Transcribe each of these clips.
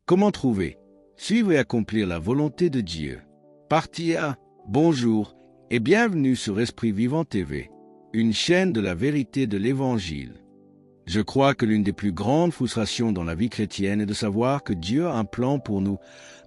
Comment trouver, suivre et accomplir la volonté de Dieu? Partie A. Bonjour et bienvenue sur Esprit Vivant TV, une chaîne de la vérité de l'Évangile. Je crois que l'une des plus grandes frustrations dans la vie chrétienne est de savoir que Dieu a un plan pour nous,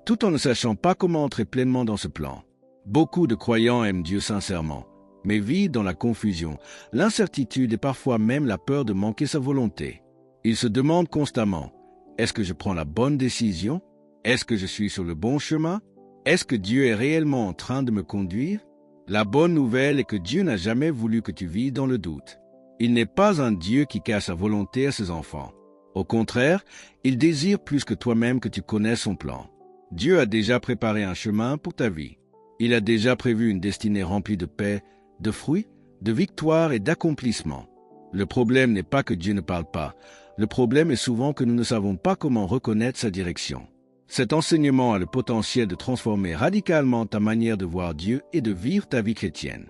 tout en ne sachant pas comment entrer pleinement dans ce plan. Beaucoup de croyants aiment Dieu sincèrement, mais vivent dans la confusion, l'incertitude et parfois même la peur de manquer sa volonté. Ils se demandent constamment, est-ce que je prends la bonne décision? Est-ce que je suis sur le bon chemin? Est-ce que Dieu est réellement en train de me conduire? La bonne nouvelle est que Dieu n'a jamais voulu que tu vives dans le doute. Il n'est pas un Dieu qui cache sa volonté à ses enfants. Au contraire, il désire plus que toi-même que tu connaisses son plan. Dieu a déjà préparé un chemin pour ta vie. Il a déjà prévu une destinée remplie de paix, de fruits, de victoire et d'accomplissement. Le problème n'est pas que Dieu ne parle pas. Le problème est souvent que nous ne savons pas comment reconnaître sa direction. Cet enseignement a le potentiel de transformer radicalement ta manière de voir Dieu et de vivre ta vie chrétienne.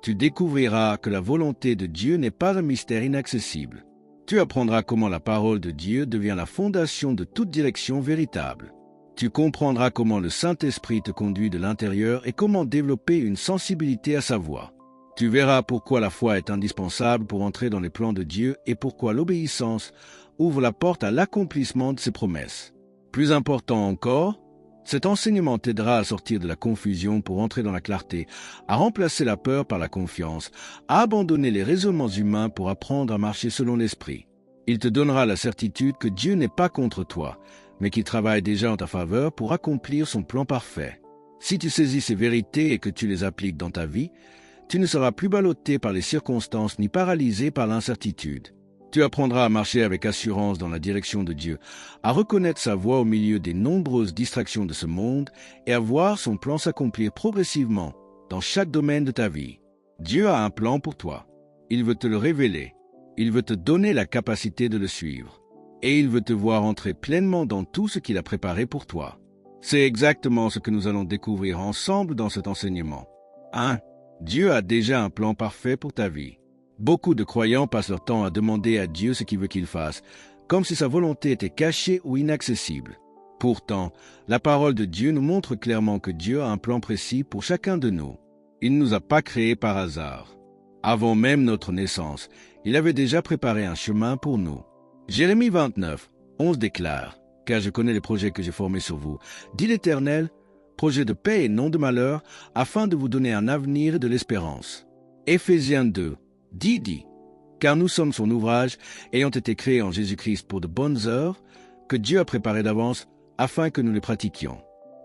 Tu découvriras que la volonté de Dieu n'est pas un mystère inaccessible. Tu apprendras comment la parole de Dieu devient la fondation de toute direction véritable. Tu comprendras comment le Saint-Esprit te conduit de l'intérieur et comment développer une sensibilité à sa voix. Tu verras pourquoi la foi est indispensable pour entrer dans les plans de Dieu et pourquoi l'obéissance ouvre la porte à l'accomplissement de ses promesses. Plus important encore, cet enseignement t'aidera à sortir de la confusion pour entrer dans la clarté, à remplacer la peur par la confiance, à abandonner les raisonnements humains pour apprendre à marcher selon l'Esprit. Il te donnera la certitude que Dieu n'est pas contre toi, mais qu'il travaille déjà en ta faveur pour accomplir son plan parfait. Si tu saisis ces vérités et que tu les appliques dans ta vie, tu ne seras plus ballotté par les circonstances ni paralysé par l'incertitude. Tu apprendras à marcher avec assurance dans la direction de Dieu, à reconnaître sa voix au milieu des nombreuses distractions de ce monde et à voir son plan s'accomplir progressivement dans chaque domaine de ta vie. Dieu a un plan pour toi. Il veut te le révéler. Il veut te donner la capacité de le suivre. Et il veut te voir entrer pleinement dans tout ce qu'il a préparé pour toi. C'est exactement ce que nous allons découvrir ensemble dans cet enseignement. 1. Dieu a déjà un plan parfait pour ta vie. Beaucoup de croyants passent leur temps à demander à Dieu ce qu'il veut qu'il fasse, comme si sa volonté était cachée ou inaccessible. Pourtant, la parole de Dieu nous montre clairement que Dieu a un plan précis pour chacun de nous. Il ne nous a pas créés par hasard. Avant même notre naissance, il avait déjà préparé un chemin pour nous. Jérémie 29, 11 déclare, « Car je connais les projets que j'ai formés sur vous, dit l'Éternel, projets de paix et non de malheur, afin de vous donner un avenir et de l'espérance. » Éphésiens 2, dit, « Car nous sommes son ouvrage, ayant été créés en Jésus-Christ pour de bonnes œuvres, que Dieu a préparées d'avance, afin que nous les pratiquions. »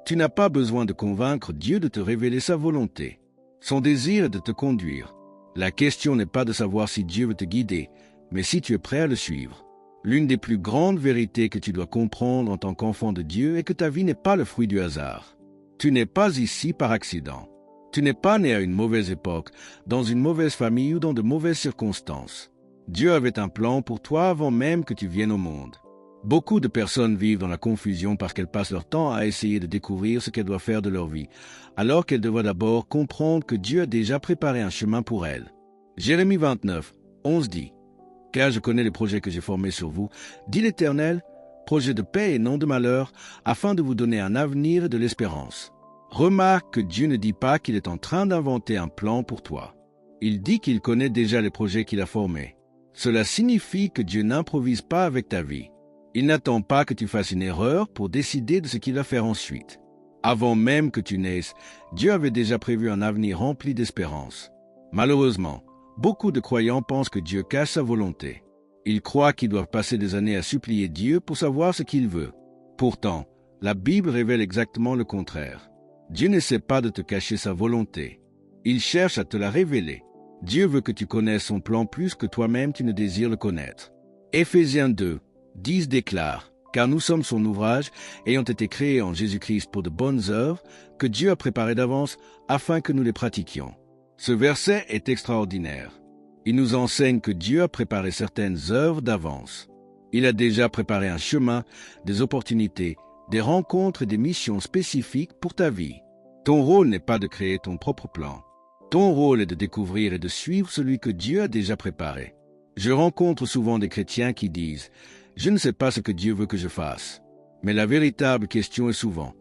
Tu n'as pas besoin de convaincre Dieu de te révéler sa volonté. Son désir est de te conduire. La question n'est pas de savoir si Dieu veut te guider, mais si tu es prêt à le suivre. L'une des plus grandes vérités que tu dois comprendre en tant qu'enfant de Dieu est que ta vie n'est pas le fruit du hasard. Tu n'es pas ici par accident. Tu n'es pas né à une mauvaise époque, dans une mauvaise famille ou dans de mauvaises circonstances. Dieu avait un plan pour toi avant même que tu viennes au monde. Beaucoup de personnes vivent dans la confusion parce qu'elles passent leur temps à essayer de découvrir ce qu'elles doivent faire de leur vie, alors qu'elles devraient d'abord comprendre que Dieu a déjà préparé un chemin pour elles. Jérémie 29, 11 dit, « Car je connais les projets que j'ai formés sur vous, dit l'Éternel, projets de paix et non de malheur, afin de vous donner un avenir et de l'espérance. » Remarque que Dieu ne dit pas qu'il est en train d'inventer un plan pour toi. Il dit qu'il connaît déjà les projets qu'il a formés. Cela signifie que Dieu n'improvise pas avec ta vie. Il n'attend pas que tu fasses une erreur pour décider de ce qu'il va faire ensuite. Avant même que tu naisses, Dieu avait déjà prévu un avenir rempli d'espérance. Malheureusement, beaucoup de croyants pensent que Dieu cache sa volonté. Ils croient qu'ils doivent passer des années à supplier Dieu pour savoir ce qu'il veut. Pourtant, la Bible révèle exactement le contraire. Dieu n'essaie pas de te cacher sa volonté. Il cherche à te la révéler. Dieu veut que tu connaisses son plan plus que toi-même tu ne désires le connaître. Éphésiens 2, 10 déclare, « Car nous sommes son ouvrage, ayant été créés en Jésus-Christ pour de bonnes œuvres, que Dieu a préparées d'avance afin que nous les pratiquions. » Ce verset est extraordinaire. Il nous enseigne que Dieu a préparé certaines œuvres d'avance. Il a déjà préparé un chemin, des opportunités, des rencontres et des missions spécifiques pour ta vie. Ton rôle n'est pas de créer ton propre plan. Ton rôle est de découvrir et de suivre celui que Dieu a déjà préparé. Je rencontre souvent des chrétiens qui disent « Je ne sais pas ce que Dieu veut que je fasse. » Mais la véritable question est souvent,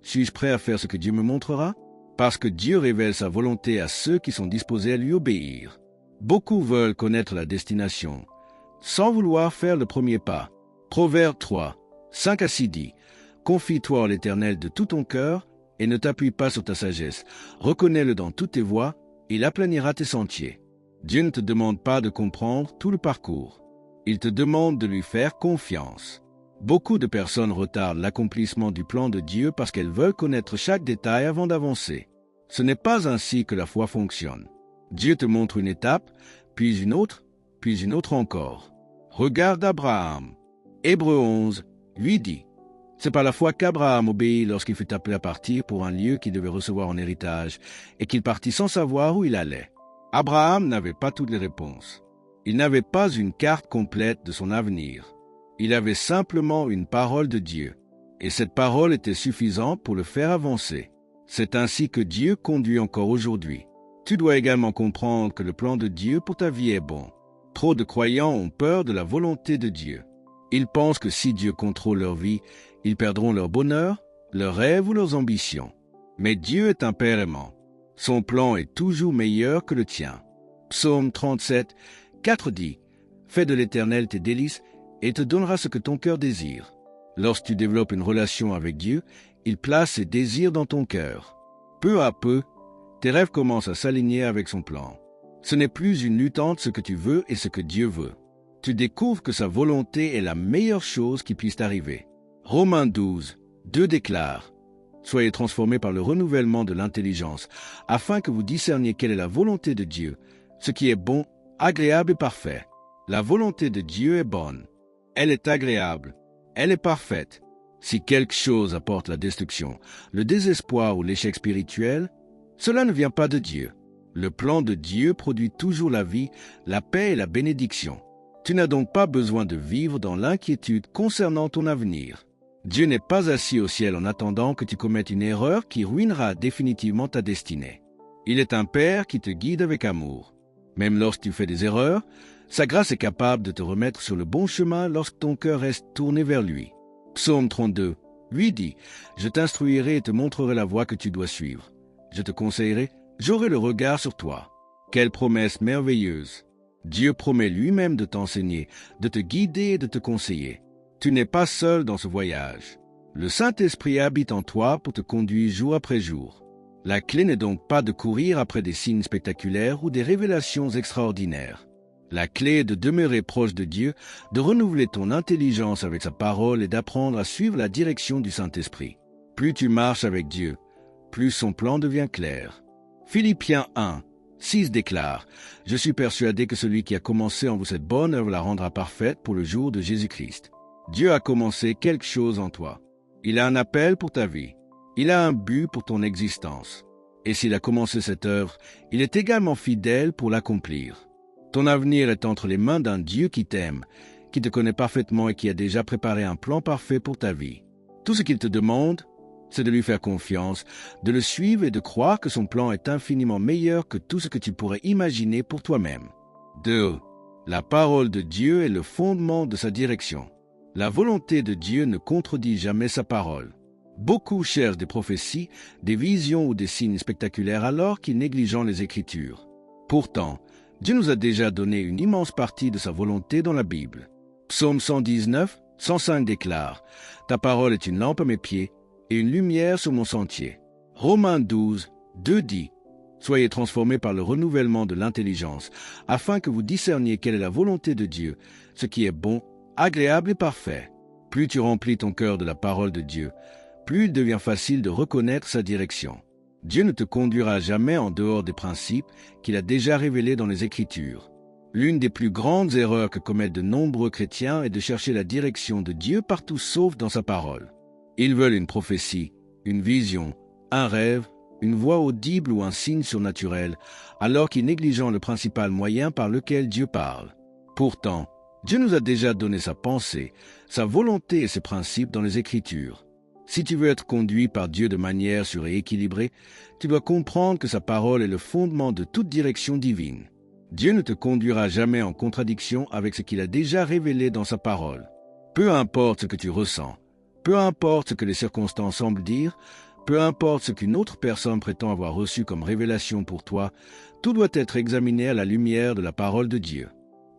suis-je prêt à faire ce que Dieu me montrera? Parce que Dieu révèle sa volonté à ceux qui sont disposés à lui obéir. Beaucoup veulent connaître la destination, sans vouloir faire le premier pas. Proverbe 3, 5 à 6 dit, « Confie-toi en l'Éternel de tout ton cœur et ne t'appuie pas sur ta sagesse. Reconnais-le dans toutes tes voies, il aplanira tes sentiers. » Dieu ne te demande pas de comprendre tout le parcours. Il te demande de lui faire confiance. Beaucoup de personnes retardent l'accomplissement du plan de Dieu parce qu'elles veulent connaître chaque détail avant d'avancer. Ce n'est pas ainsi que la foi fonctionne. Dieu te montre une étape, puis une autre encore. Regarde Abraham. Hébreux 11, 8 dit, « C'est par la foi qu'Abraham obéit lorsqu'il fut appelé à partir pour un lieu qu'il devait recevoir en héritage, et qu'il partit sans savoir où il allait. » Abraham n'avait pas toutes les réponses. Il n'avait pas une carte complète de son avenir. Il avait simplement une parole de Dieu, et cette parole était suffisante pour le faire avancer. C'est ainsi que Dieu conduit encore aujourd'hui. Tu dois également comprendre que le plan de Dieu pour ta vie est bon. Trop de croyants ont peur de la volonté de Dieu. Ils pensent que si Dieu contrôle leur vie, ils perdront leur bonheur, leurs rêves ou leurs ambitions. Mais Dieu est un Père aimant. Son plan est toujours meilleur que le tien. Psaume 37, 4 dit, « Fais de l'Éternel tes délices et il te donnera ce que ton cœur désire. » Lorsque tu développes une relation avec Dieu, il place ses désirs dans ton cœur. Peu à peu, tes rêves commencent à s'aligner avec son plan. Ce n'est plus une lutte entre ce que tu veux et ce que Dieu veut. Tu découvres que sa volonté est la meilleure chose qui puisse t'arriver. Romains 12, 2 déclare, « Soyez transformés par le renouvellement de l'intelligence, afin que vous discerniez quelle est la volonté de Dieu, ce qui est bon, agréable et parfait. » La volonté de Dieu est bonne. Elle est agréable. Elle est parfaite. Si quelque chose apporte la destruction, le désespoir ou l'échec spirituel, cela ne vient pas de Dieu. Le plan de Dieu produit toujours la vie, la paix et la bénédiction. Tu n'as donc pas besoin de vivre dans l'inquiétude concernant ton avenir. Dieu n'est pas assis au ciel en attendant que tu commettes une erreur qui ruinera définitivement ta destinée. Il est un Père qui te guide avec amour. Même lorsque tu fais des erreurs, sa grâce est capable de te remettre sur le bon chemin lorsque ton cœur reste tourné vers lui. Psaume 32, 8 dit, « Je t'instruirai et te montrerai la voie que tu dois suivre. Je te conseillerai, j'aurai le regard sur toi. » Quelle promesse merveilleuse! Dieu promet lui-même de t'enseigner, de te guider et de te conseiller. Tu n'es pas seul dans ce voyage. Le Saint-Esprit habite en toi pour te conduire jour après jour. La clé n'est donc pas de courir après des signes spectaculaires ou des révélations extraordinaires. La clé est de demeurer proche de Dieu, de renouveler ton intelligence avec sa parole et d'apprendre à suivre la direction du Saint-Esprit. Plus tu marches avec Dieu, plus son plan devient clair. Philippiens 1, 6 déclare, « Je suis persuadé que celui qui a commencé en vous cette bonne œuvre la rendra parfaite pour le jour de Jésus-Christ. » Dieu a commencé quelque chose en toi. Il a un appel pour ta vie. Il a un but pour ton existence. Et s'il a commencé cette œuvre, il est également fidèle pour l'accomplir. Ton avenir est entre les mains d'un Dieu qui t'aime, qui te connaît parfaitement et qui a déjà préparé un plan parfait pour ta vie. Tout ce qu'il te demande, c'est de lui faire confiance, de le suivre et de croire que son plan est infiniment meilleur que tout ce que tu pourrais imaginer pour toi-même. 2. La parole de Dieu est le fondement de sa direction. La volonté de Dieu ne contredit jamais sa parole. Beaucoup cherchent des prophéties, des visions ou des signes spectaculaires alors qu'ils négligent les Écritures. Pourtant, Dieu nous a déjà donné une immense partie de sa volonté dans la Bible. Psaume 119, 105 déclare, « Ta parole est une lampe à mes pieds et une lumière sur mon sentier. » Romains 12, 2 dit, « Soyez transformés par le renouvellement de l'intelligence, afin que vous discerniez quelle est la volonté de Dieu, ce qui est bon, agréable et parfait. » Plus tu remplis ton cœur de la parole de Dieu, plus il devient facile de reconnaître sa direction. Dieu ne te conduira jamais en dehors des principes qu'il a déjà révélés dans les Écritures. L'une des plus grandes erreurs que commettent de nombreux chrétiens est de chercher la direction de Dieu partout sauf dans sa parole. Ils veulent une prophétie, une vision, un rêve, une voix audible ou un signe surnaturel, alors qu'ils négligent le principal moyen par lequel Dieu parle. Pourtant, Dieu nous a déjà donné sa pensée, sa volonté et ses principes dans les Écritures. Si tu veux être conduit par Dieu de manière sûre et équilibrée, tu dois comprendre que sa parole est le fondement de toute direction divine. Dieu ne te conduira jamais en contradiction avec ce qu'il a déjà révélé dans sa parole. Peu importe ce que tu ressens, Peu importe ce que les circonstances semblent dire, peu importe ce qu'une autre personne prétend avoir reçu comme révélation pour toi, tout doit être examiné à la lumière de la parole de Dieu.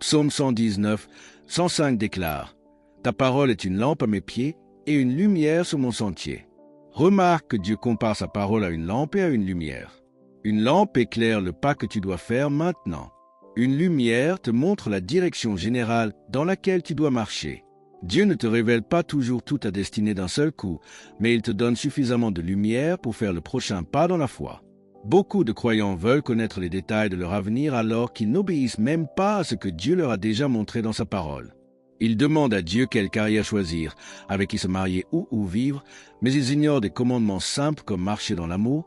Psaume 119, 105 déclare « Ta parole est une lampe à mes pieds et une lumière sur mon sentier. » Remarque que Dieu compare sa parole à une lampe et à une lumière. Une lampe éclaire le pas que tu dois faire maintenant. Une lumière te montre la direction générale dans laquelle tu dois marcher. Dieu ne te révèle pas toujours toute ta destinée d'un seul coup, mais il te donne suffisamment de lumière pour faire le prochain pas dans la foi. Beaucoup de croyants veulent connaître les détails de leur avenir alors qu'ils n'obéissent même pas à ce que Dieu leur a déjà montré dans sa parole. Ils demandent à Dieu quelle carrière choisir, avec qui se marier ou où vivre, mais ils ignorent des commandements simples comme marcher dans l'amour,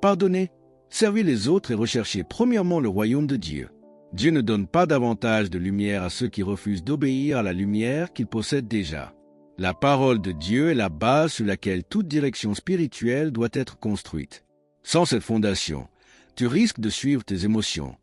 pardonner, servir les autres et rechercher premièrement le royaume de Dieu. Dieu ne donne pas davantage de lumière à ceux qui refusent d'obéir à la lumière qu'ils possèdent déjà. La parole de Dieu est la base sur laquelle toute direction spirituelle doit être construite. Sans cette fondation, tu risques de suivre tes émotions,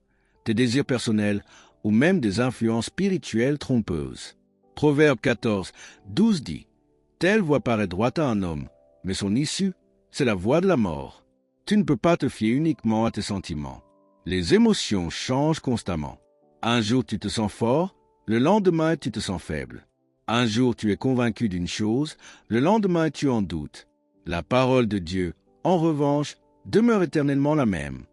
tes désirs personnels ou même des influences spirituelles trompeuses. Proverbe 14, 12 dit « Telle voie paraît droite à un homme, mais son issue, c'est la voie de la mort. » Tu ne peux pas te fier uniquement à tes sentiments. Les émotions changent constamment. Un jour tu te sens fort, le lendemain tu te sens faible. Un jour tu es convaincu d'une chose, le lendemain tu en doutes. La parole de Dieu, en revanche, demeure éternellement la même.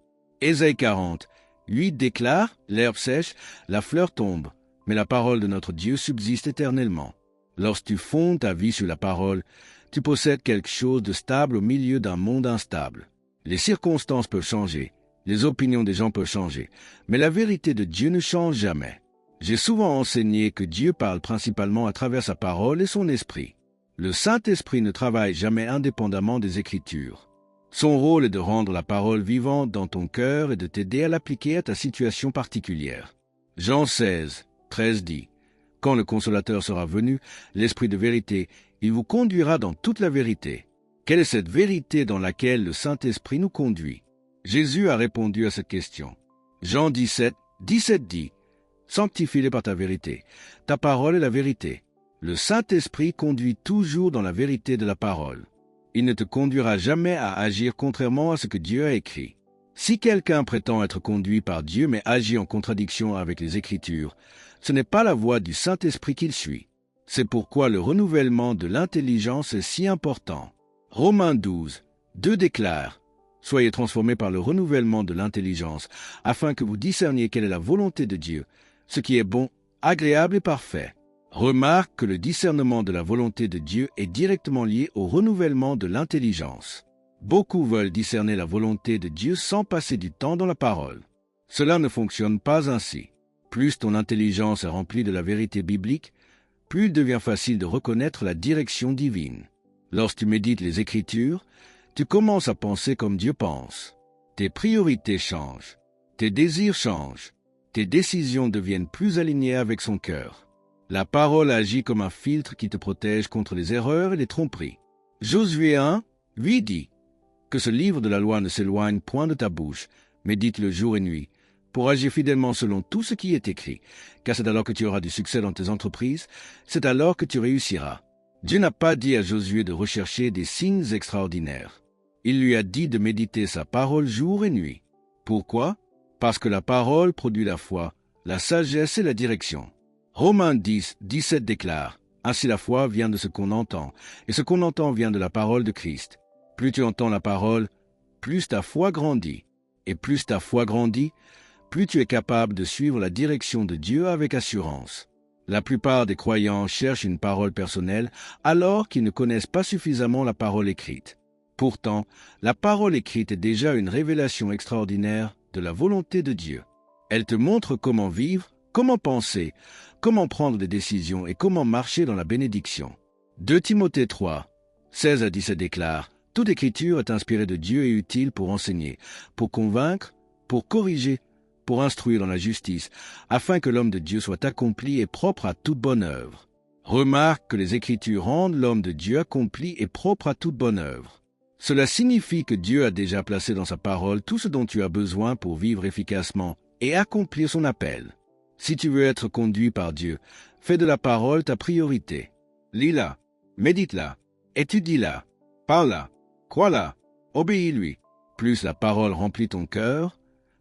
Ésaïe 40, 8 déclare « L'herbe sèche, la fleur tombe, mais la parole de notre Dieu subsiste éternellement. » Lorsque tu fondes ta vie sur la parole, tu possèdes quelque chose de stable au milieu d'un monde instable. Les circonstances peuvent changer, les opinions des gens peuvent changer, mais la vérité de Dieu ne change jamais. J'ai souvent enseigné que Dieu parle principalement à travers sa parole et son esprit. Le Saint-Esprit ne travaille jamais indépendamment des Écritures. Son rôle est de rendre la parole vivante dans ton cœur et de t'aider à l'appliquer à ta situation particulière. Jean 16, 13 dit « Quand le Consolateur sera venu, l'Esprit de vérité, il vous conduira dans toute la vérité. » Quelle est cette vérité dans laquelle le Saint-Esprit nous conduit? Jésus a répondu à cette question. Jean 17, 17 dit « Sanctifie-les par ta vérité. Ta parole est la vérité. » Le Saint-Esprit conduit toujours dans la vérité de la parole. Il ne te conduira jamais à agir contrairement à ce que Dieu a écrit. Si quelqu'un prétend être conduit par Dieu mais agit en contradiction avec les Écritures, ce n'est pas la voie du Saint-Esprit qu'il suit. C'est pourquoi le renouvellement de l'intelligence est si important. Romains 12, 2 déclare « Soyez transformés par le renouvellement de l'intelligence, afin que vous discerniez quelle est la volonté de Dieu, ce qui est bon, agréable et parfait. » Remarque que le discernement de la volonté de Dieu est directement lié au renouvellement de l'intelligence. Beaucoup veulent discerner la volonté de Dieu sans passer du temps dans la parole. Cela ne fonctionne pas ainsi. Plus ton intelligence est remplie de la vérité biblique, plus il devient facile de reconnaître la direction divine. Lorsque tu médites les Écritures, tu commences à penser comme Dieu pense. Tes priorités changent, tes désirs changent, tes décisions deviennent plus alignées avec son cœur. La parole agit comme un filtre qui te protège contre les erreurs et les tromperies. Josué 1, 8 dit « Que ce livre de la loi ne s'éloigne point de ta bouche, médite-le jour et nuit, pour agir fidèlement selon tout ce qui est écrit, car c'est alors que tu auras du succès dans tes entreprises, c'est alors que tu réussiras. » Dieu n'a pas dit à Josué de rechercher des signes extraordinaires. Il lui a dit de méditer sa parole jour et nuit. Pourquoi? Parce que la parole produit la foi, la sagesse et la direction. Romains 10, 17 déclare « Ainsi la foi vient de ce qu'on entend, et ce qu'on entend vient de la parole de Christ. Plus tu entends la parole, plus ta foi grandit. Et plus ta foi grandit, plus tu es capable de suivre la direction de Dieu avec assurance. » La plupart des croyants cherchent une parole personnelle alors qu'ils ne connaissent pas suffisamment la parole écrite. Pourtant, la parole écrite est déjà une révélation extraordinaire de la volonté de Dieu. Elle te montre comment vivre, comment penser, comment prendre des décisions et comment marcher dans la bénédiction. 2 Timothée 3, 16 à 17 déclare « Toute écriture est inspirée de Dieu et utile pour enseigner, pour convaincre, pour corriger, pour instruire dans la justice, afin que l'homme de Dieu soit accompli et propre à toute bonne œuvre. » Remarque que les Écritures rendent l'homme de Dieu accompli et propre à toute bonne œuvre. Cela signifie que Dieu a déjà placé dans sa parole tout ce dont tu as besoin pour vivre efficacement et accomplir son appel. Si tu veux être conduit par Dieu, fais de la parole ta priorité. Lis-la, médite-la, Étudie-la, parle-la, crois-la, obéis-lui. Plus la parole remplit ton cœur,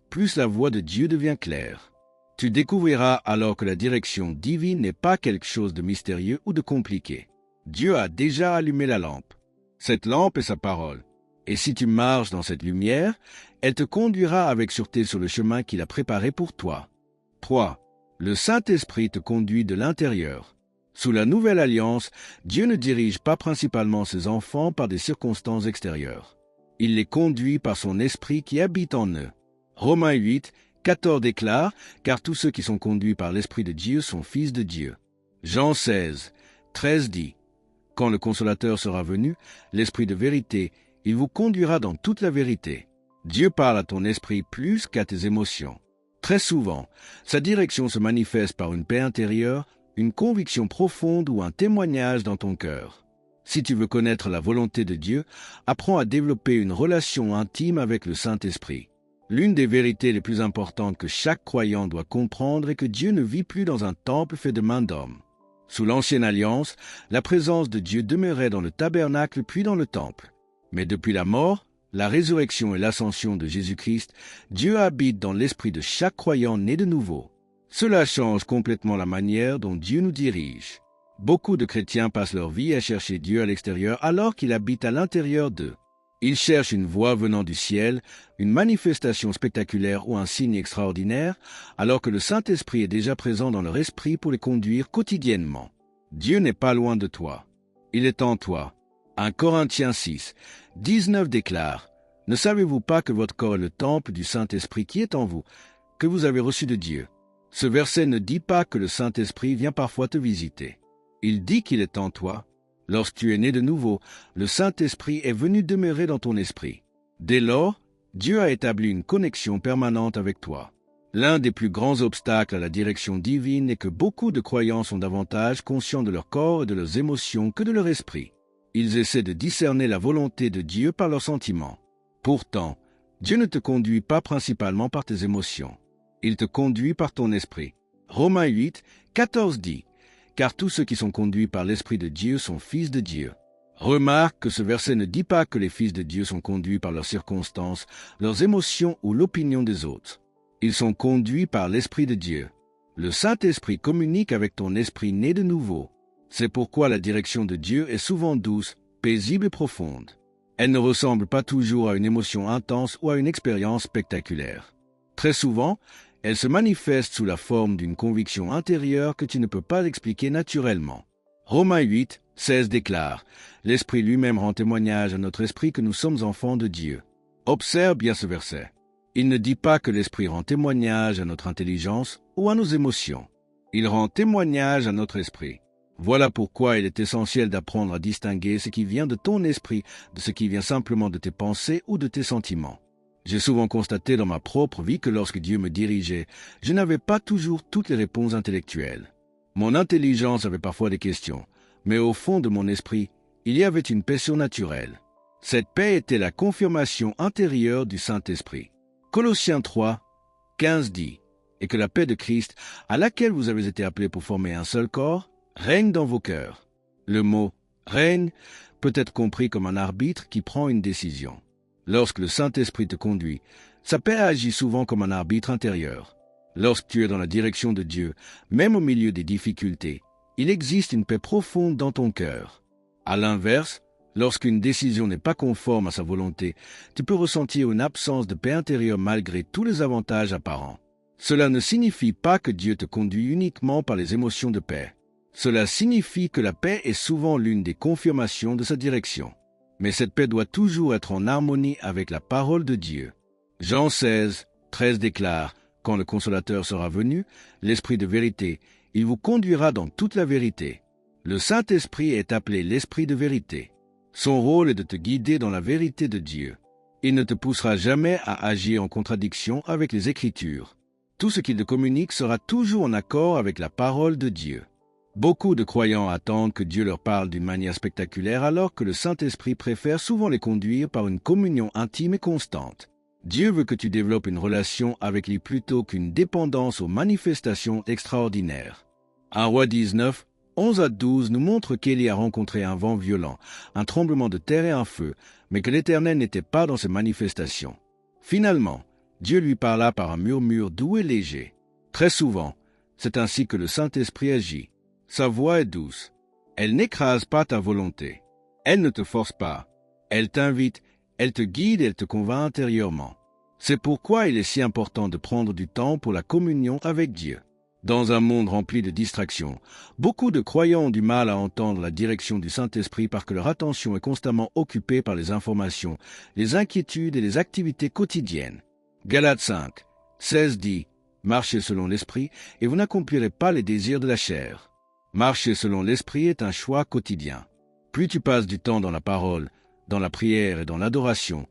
plus la voix de Dieu devient claire. Tu découvriras alors que la direction divine n'est pas quelque chose de mystérieux ou de compliqué. Dieu a déjà allumé la lampe. Cette lampe est sa parole. Et si tu marches dans cette lumière, elle te conduira avec sûreté sur le chemin qu'il a préparé pour toi. 3. Le Saint-Esprit te conduit de l'intérieur. Sous la nouvelle alliance, Dieu ne dirige pas principalement ses enfants par des circonstances extérieures. Il les conduit par son esprit qui habite en eux. Romains 8, 14 déclare « Car tous ceux qui sont conduits par l'Esprit de Dieu sont fils de Dieu ». Jean 16, 13 dit « Quand le Consolateur sera venu, l'Esprit de vérité, il vous conduira dans toute la vérité. » Dieu parle à ton esprit plus qu'à tes émotions. Très souvent, sa direction se manifeste par une paix intérieure, une conviction profonde ou un témoignage dans ton cœur. Si tu veux connaître la volonté de Dieu, apprends à développer une relation intime avec le Saint-Esprit. L'une des vérités les plus importantes que chaque croyant doit comprendre est que Dieu ne vit plus dans un temple fait de mains d'hommes. Sous l'Ancienne Alliance, la présence de Dieu demeurait dans le tabernacle puis dans le temple. Mais depuis la mort, la résurrection et l'ascension de Jésus-Christ, Dieu habite dans l'esprit de chaque croyant né de nouveau. Cela change complètement la manière dont Dieu nous dirige. Beaucoup de chrétiens passent leur vie à chercher Dieu à l'extérieur alors qu'il habite à l'intérieur d'eux. Ils cherchent une voix venant du ciel, une manifestation spectaculaire ou un signe extraordinaire, alors que le Saint-Esprit est déjà présent dans leur esprit pour les conduire quotidiennement. Dieu n'est pas loin de toi. Il est en toi. 1 Corinthiens 6, 19 déclare « Ne savez-vous pas que votre corps est le temple du Saint-Esprit qui est en vous, que vous avez reçu de Dieu ?» Ce verset ne dit pas que le Saint-Esprit vient parfois te visiter. Il dit qu'il est en toi. Lorsque tu es né de nouveau, le Saint-Esprit est venu demeurer dans ton esprit. Dès lors, Dieu a établi une connexion permanente avec toi. L'un des plus grands obstacles à la direction divine est que beaucoup de croyants sont davantage conscients de leur corps et de leurs émotions que de leur esprit. Ils essaient de discerner la volonté de Dieu par leurs sentiments. Pourtant, Dieu ne te conduit pas principalement par tes émotions. Il te conduit par ton esprit. Romains 8, 14 dit « Car tous ceux qui sont conduits par l'Esprit de Dieu sont fils de Dieu. » Remarque que ce verset ne dit pas que les fils de Dieu sont conduits par leurs circonstances, leurs émotions ou l'opinion des autres. Ils sont conduits par l'Esprit de Dieu. Le Saint-Esprit communique avec ton esprit né de nouveau. C'est pourquoi la direction de Dieu est souvent douce, paisible et profonde. Elle ne ressemble pas toujours à une émotion intense ou à une expérience spectaculaire. Très souvent, elle se manifeste sous la forme d'une conviction intérieure que tu ne peux pas expliquer naturellement. Romains 8, 16 déclare « L'Esprit lui-même rend témoignage à notre esprit que nous sommes enfants de Dieu. » Observe bien ce verset. Il ne dit pas que l'Esprit rend témoignage à notre intelligence ou à nos émotions. Il rend témoignage à notre esprit. Voilà pourquoi il est essentiel d'apprendre à distinguer ce qui vient de ton esprit de ce qui vient simplement de tes pensées ou de tes sentiments. J'ai souvent constaté dans ma propre vie que lorsque Dieu me dirigeait, je n'avais pas toujours toutes les réponses intellectuelles. Mon intelligence avait parfois des questions, mais au fond de mon esprit, il y avait une paix surnaturelle. Cette paix était la confirmation intérieure du Saint-Esprit. Colossiens 3, 15 dit « Et que la paix de Christ, à laquelle vous avez été appelés pour former un seul corps, règne dans vos cœurs. » Le mot « règne » peut être compris comme un arbitre qui prend une décision. Lorsque le Saint-Esprit te conduit, sa paix agit souvent comme un arbitre intérieur. Lorsque tu es dans la direction de Dieu, même au milieu des difficultés, il existe une paix profonde dans ton cœur. À l'inverse, lorsqu'une décision n'est pas conforme à sa volonté, tu peux ressentir une absence de paix intérieure malgré tous les avantages apparents. Cela ne signifie pas que Dieu te conduit uniquement par les émotions de paix. Cela signifie que la paix est souvent l'une des confirmations de sa direction. Mais cette paix doit toujours être en harmonie avec la parole de Dieu. Jean 16, 13 déclare « Quand le Consolateur sera venu, l'Esprit de vérité, il vous conduira dans toute la vérité. » Le Saint-Esprit est appelé l'Esprit de vérité. Son rôle est de te guider dans la vérité de Dieu. Il ne te poussera jamais à agir en contradiction avec les Écritures. Tout ce qu'il te communique sera toujours en accord avec la parole de Dieu. Beaucoup de croyants attendent que Dieu leur parle d'une manière spectaculaire alors que le Saint-Esprit préfère souvent les conduire par une communion intime et constante. Dieu veut que tu développes une relation avec lui plutôt qu'une dépendance aux manifestations extraordinaires. 1 Roi 19, 11 à 12 nous montrent qu'Élie a rencontré un vent violent, un tremblement de terre et un feu, mais que l'Éternel n'était pas dans ces manifestations. Finalement, Dieu lui parla par un murmure doux et léger. Très souvent, c'est ainsi que le Saint-Esprit agit. Sa voix est douce. Elle n'écrase pas ta volonté. Elle ne te force pas. Elle t'invite, elle te guide et elle te convainc intérieurement. C'est pourquoi il est si important de prendre du temps pour la communion avec Dieu. Dans un monde rempli de distractions, beaucoup de croyants ont du mal à entendre la direction du Saint-Esprit parce que leur attention est constamment occupée par les informations, les inquiétudes et les activités quotidiennes. Galates 5, 16 dit « Marchez selon l'Esprit et vous n'accomplirez pas les désirs de la chair ». Marcher selon l'Esprit est un choix quotidien. Plus tu passes du temps dans la parole, dans la prière et dans l'adoration,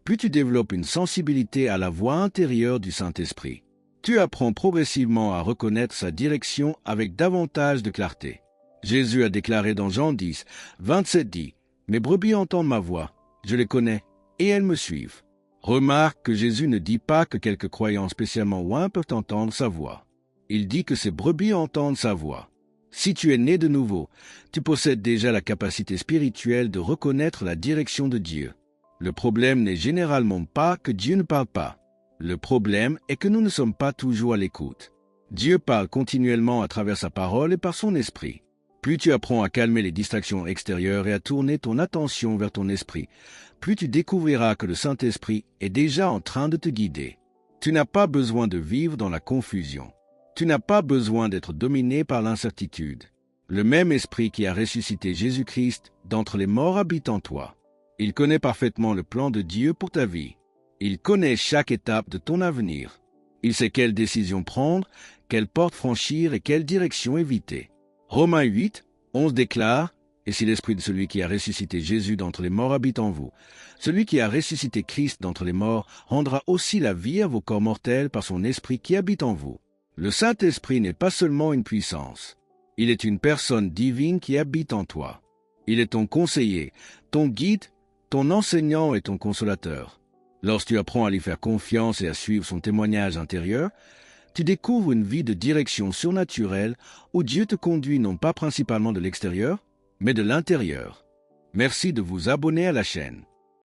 plus tu développes une sensibilité à la voix intérieure du Saint-Esprit. Tu apprends progressivement à reconnaître sa direction avec davantage de clarté. Jésus a déclaré dans Jean 10, 27 dit « Mes brebis entendent ma voix, je les connais, et elles me suivent ». Remarque que Jésus ne dit pas que quelques croyants spécialement loin peuvent entendre sa voix. Il dit que ses brebis entendent sa voix. Si tu es né de nouveau, tu possèdes déjà la capacité spirituelle de reconnaître la direction de Dieu. Le problème n'est généralement pas que Dieu ne parle pas. Le problème est que nous ne sommes pas toujours à l'écoute. Dieu parle continuellement à travers sa parole et par son esprit. Plus tu apprends à calmer les distractions extérieures et à tourner ton attention vers ton esprit, plus tu découvriras que le Saint-Esprit est déjà en train de te guider. Tu n'as pas besoin de vivre dans la confusion. Tu n'as pas besoin d'être dominé par l'incertitude. Le même esprit qui a ressuscité Jésus-Christ d'entre les morts habite en toi. Il connaît parfaitement le plan de Dieu pour ta vie. Il connaît chaque étape de ton avenir. Il sait quelle décision prendre, quelle porte franchir et quelle direction éviter. Romains 8, 11 déclare « Et si l'esprit de celui qui a ressuscité Jésus d'entre les morts habite en vous, celui qui a ressuscité Christ d'entre les morts rendra aussi la vie à vos corps mortels par son esprit qui habite en vous. » Le Saint-Esprit n'est pas seulement une puissance. Il est une personne divine qui habite en toi. Il est ton conseiller, ton guide, ton enseignant et ton consolateur. Lorsque tu apprends à lui faire confiance et à suivre son témoignage intérieur, tu découvres une vie de direction surnaturelle où Dieu te conduit non pas principalement de l'extérieur, mais de l'intérieur. Merci de vous abonner à la chaîne.